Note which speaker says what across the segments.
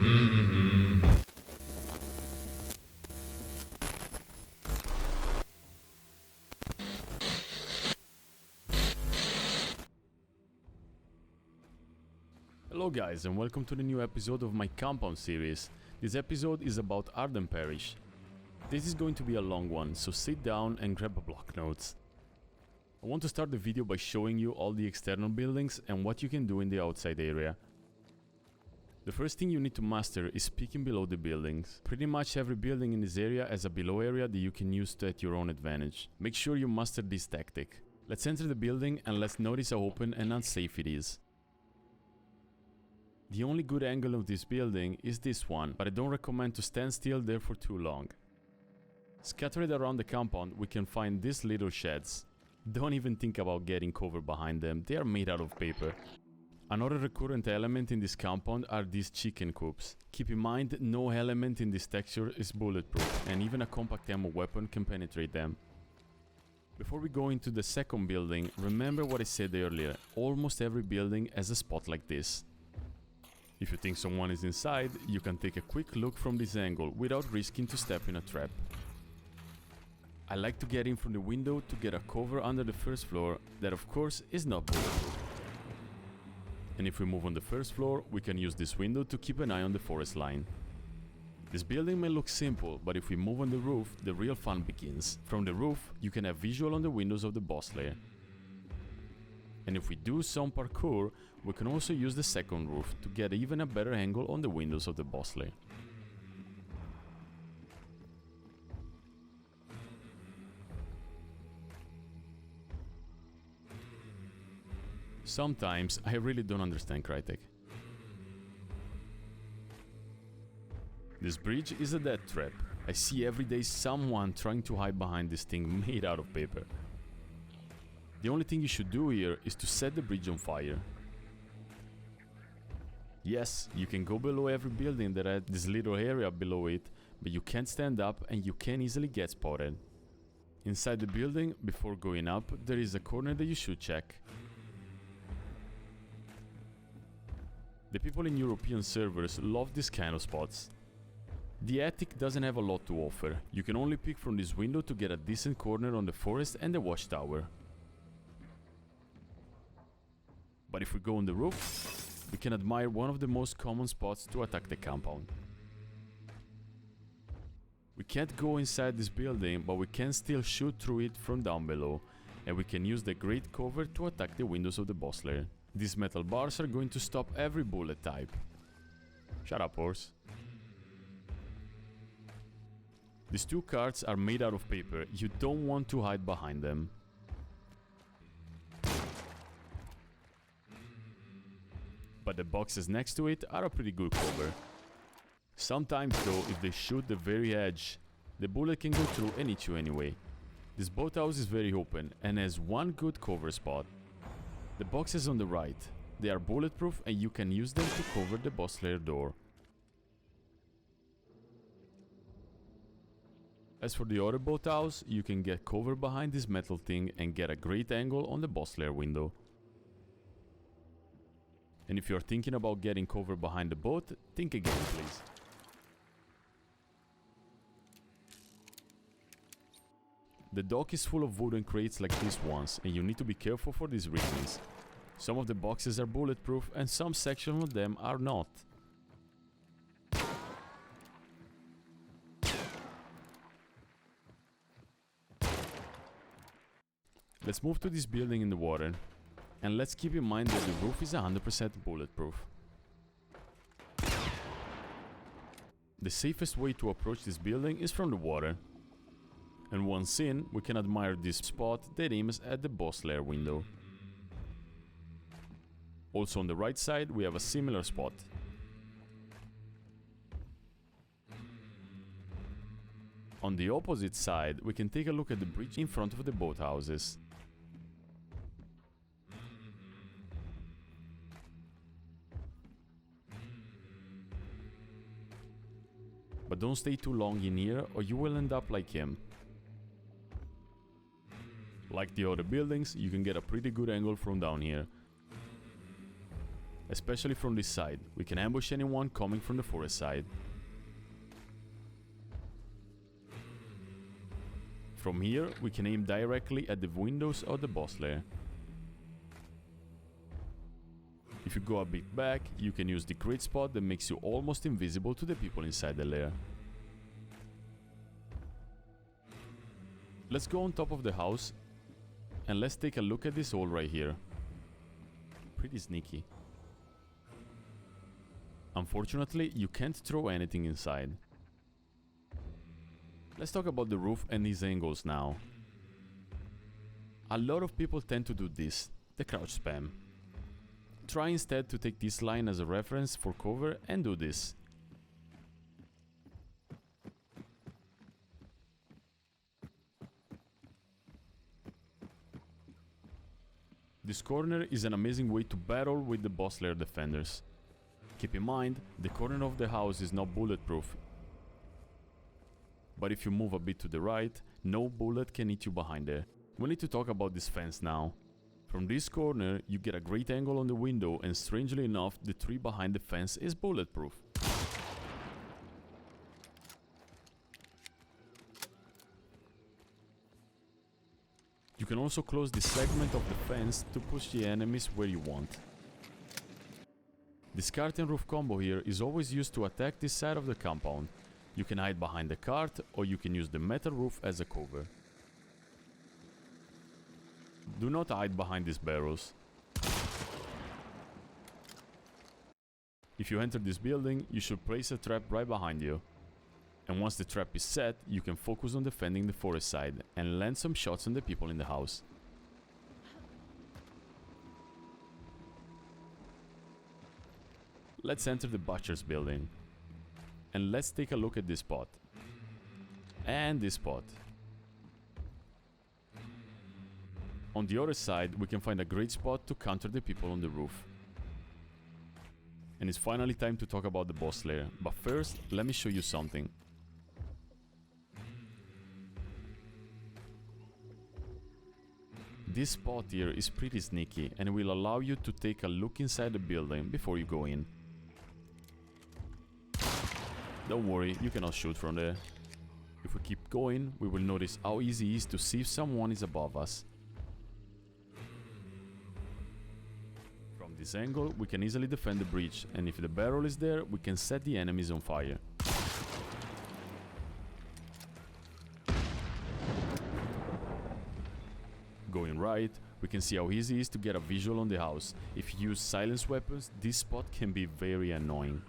Speaker 1: Hello guys, and welcome to the new episode of my compound series. This episode is about Arden Parish. This is going to be a long one, so sit down and grab a block notes. I want to start the video by showing you all the external buildings and what you can do in the outside area. The first thing you need to master is peeking below the buildings. Pretty much every building in this area has a below area that you can use at your own advantage. Make sure you master this tactic. Let's enter the building and let's notice how open and unsafe it is. The only good angle of this building is this one, but I don't recommend to stand still there for too long. Scattered around the compound we can find these little sheds. Don't even think about getting cover behind them, they are made out of paper. Another recurrent element in this compound are these chicken coops. Keep in mind, no element in this texture is bulletproof, and even a compact ammo weapon can penetrate them. Before we go into the second building, remember what I said earlier, almost every building has a spot like this. If you think someone is inside, you can take a quick look from this angle without risking to step in a trap. I like to get in from the window to get a cover under the first floor that of course is not bulletproof. And if we move on the first floor, we can use this window to keep an eye on the forest line. This building may look simple, but if we move on the roof, the real fun begins. From the roof, you can have visual on the windows of the boss lair. And if we do some parkour, we can also use the second roof to get even a better angle on the windows of the boss lair. Sometimes I really don't understand Crytek. This bridge is a death trap. I see every day someone trying to hide behind this thing made out of paper. The only thing you should do here is to set the bridge on fire. Yes, you can go below every building that has this little area below it, but you can't stand up and you can easily get spotted. Inside the building, before going up, there is a corner that you should check. The people in European servers love this kind of spots. The attic doesn't have a lot to offer. You can only pick from this window to get a decent corner on the forest and the watchtower. But if we go on the roof, we can admire one of the most common spots to attack the compound. We can't go inside this building, but we can still shoot through it from down below, and we can use the great cover to attack the windows of the boss lair. These metal bars are going to stop every bullet type. Shut up, horse. These two carts are made out of paper, you don't want to hide behind them. But the boxes next to it are a pretty good cover. Sometimes though, if they shoot the very edge, the bullet can go through and hit you anyway. This boathouse is very open and has one good cover spot. The boxes on the right, they are bulletproof and you can use them to cover the boss lair door. As for the other boathouse, you can get cover behind this metal thing and get a great angle on the boss lair window. And if you're thinking about getting cover behind the boat, think again please. The dock is full of wooden crates like these ones, and you need to be careful for these reasons. Some of the boxes are bulletproof and some sections of them are not. Let's move to this building in the water. And let's keep in mind that the roof is 100% bulletproof. The safest way to approach this building is from the water. And once in, we can admire this spot that aims at the boss lair window. Also on the right side we have a similar spot. On the opposite side we can take a look at the bridge in front of the boathouses. But don't stay too long in here or you will end up like him. Like the other buildings, you can get a pretty good angle from down here. especially from this side. We can ambush anyone coming from the forest side. From here, we can aim directly at the windows of the boss lair. If you go a bit back, you can use the grid spot that makes you almost invisible to the people inside the lair. Let's go on top of the house and let's take a look at this hole right here. Pretty sneaky. Unfortunately, you can't throw anything inside. Let's talk about the roof and these angles now. A lot of people tend to do this, the crouch spam. Try instead to take this line as a reference for cover and do this. This corner is an amazing way to battle with the boss lair defenders. Keep in mind, the corner of the house is not bulletproof. But if you move a bit to the right, no bullet can hit you behind there. We need to talk about this fence now. From this corner, you get a great angle on the window, and strangely enough, the tree behind the fence is bulletproof. You can also close this segment of the fence to push the enemies where you want. This cart and roof combo here is always used to attack this side of the compound. You can hide behind the cart, or you can use the metal roof as a cover. Do not hide behind these barrels. If you enter this building, you should place a trap right behind you. And once the trap is set, you can focus on defending the forest side and land some shots on the people in the house. Let's enter the butcher's building. And let's take a look at this spot. And this spot. On the other side, we can find a great spot to counter the people on the roof. And it's finally time to talk about the boss lair. But first, let me show you something. This spot here is pretty sneaky and will allow you to take a look inside the building before you go in. Don't worry, you cannot shoot from there. If we keep going, we will notice how easy it is to see if someone is above us. From this angle, we can easily defend the breach, and if the barrel is there, we can set the enemies on fire. Going right, we can see how easy it is to get a visual on the house. If you use silence weapons, this spot can be very annoying.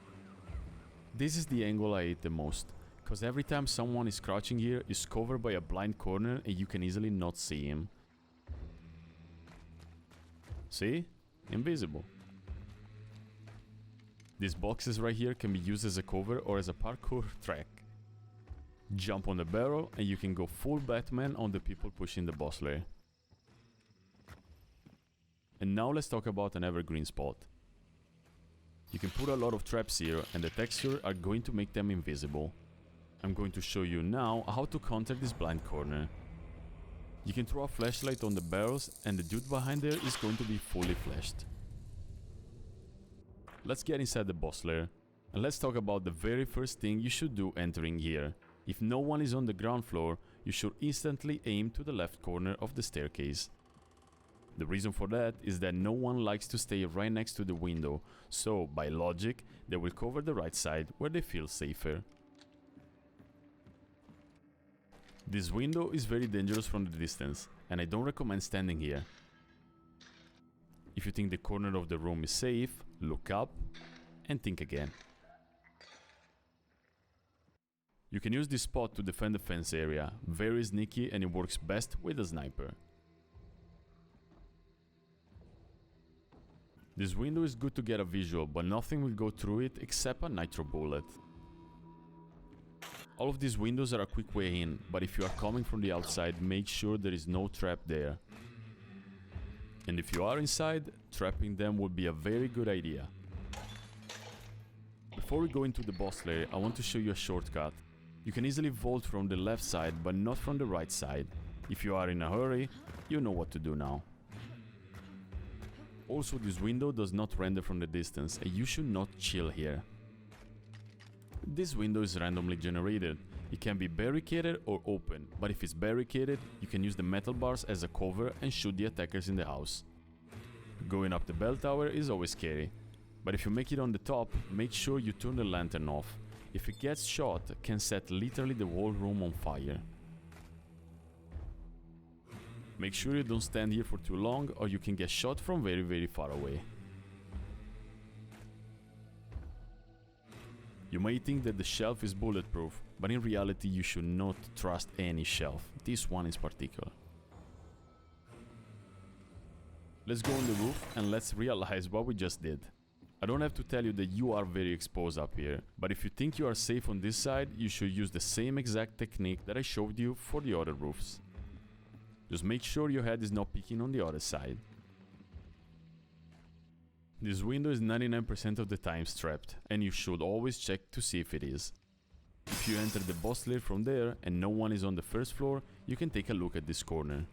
Speaker 1: This is the angle I hate the most, cause every time someone is crouching here, is covered by a blind corner and you can easily not see him. See? Invisible. These boxes right here can be used as a cover or as a parkour track. Jump on the barrel and you can go full Batman on the people pushing the boss lair. And now let's talk about an evergreen spot. You can put a lot of traps here and the texture are going to make them invisible. I'm going to show you now how to counter this blind corner. You can throw a flashlight on the barrels and the dude behind there is going to be fully flashed. Let's get inside the boss lair. And let's talk about the very first thing you should do entering here. If no one is on the ground floor, you should instantly aim to the left corner of the staircase. The reason for that is that no one likes to stay right next to the window, so by logic, they will cover the right side where they feel safer. This window is very dangerous from the distance, and I don't recommend standing here. If you think the corner of the room is safe, look up and think again. You can use this spot to defend the fence area, very sneaky, and it works best with a sniper. This window is good to get a visual, but nothing will go through it except a nitro bullet. All of these windows are a quick way in, but if you are coming from the outside, make sure there is no trap there. And if you are inside, trapping them would be a very good idea. Before we go into the boss lair, I want to show you a shortcut. You can easily vault from the left side, but not from the right side. If you are in a hurry, you know what to do now. Also, this window does not render from the distance, and you should not chill here. This window is randomly generated. It can be barricaded or open, but if it's barricaded, you can use the metal bars as a cover and shoot the attackers in the house. Going up the bell tower is always scary, but if you make it on the top, make sure you turn the lantern off. If it gets shot, it can set literally the whole room on fire. Make sure you don't stand here for too long or you can get shot from very far away. You may think that the shelf is bulletproof, but in reality you should not trust any shelf, this one is particular. Let's go on the roof and let's realize what we just did. I don't have to tell you that you are very exposed up here, but if you think you are safe on this side, you should use the same exact technique that I showed you for the other roofs. Just make sure your head is not peeking on the other side. This window is 99% of the time strapped, and you should always check to see if it is. If you enter the boss lair from there and no one is on the first floor, you can take a look at this corner.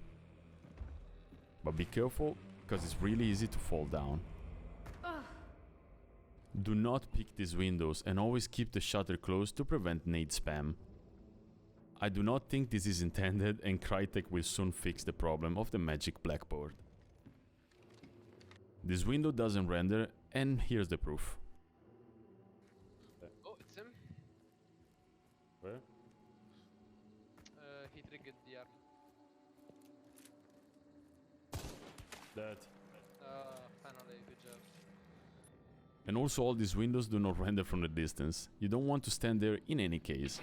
Speaker 1: But be careful, because it's really easy to fall down. Do not pick these windows and always keep the shutter closed to prevent nade spam. I do not think this is intended, and Crytek will soon fix the problem of the magic blackboard. This window doesn't render, and here's the proof.
Speaker 2: Oh, it's him.
Speaker 1: Where?
Speaker 2: He triggered the arm.
Speaker 1: That.
Speaker 2: Finally, good job.
Speaker 1: And also all these windows do not render from the distance. You don't want to stand there in any case.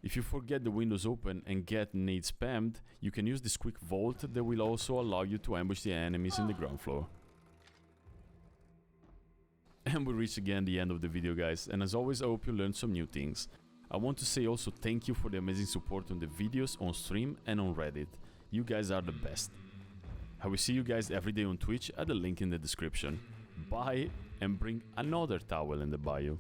Speaker 1: If you forget the windows open and get nade spammed, you can use this quick vault that will also allow you to ambush the enemies in the ground floor. And we reach again the end of the video, guys, and as always I hope you learned some new things. I want to say also thank you for the amazing support on the videos, on stream and on Reddit. You guys are the best. I will see you guys every day on Twitch at the link in the description. Bye, and bring another towel in the bio.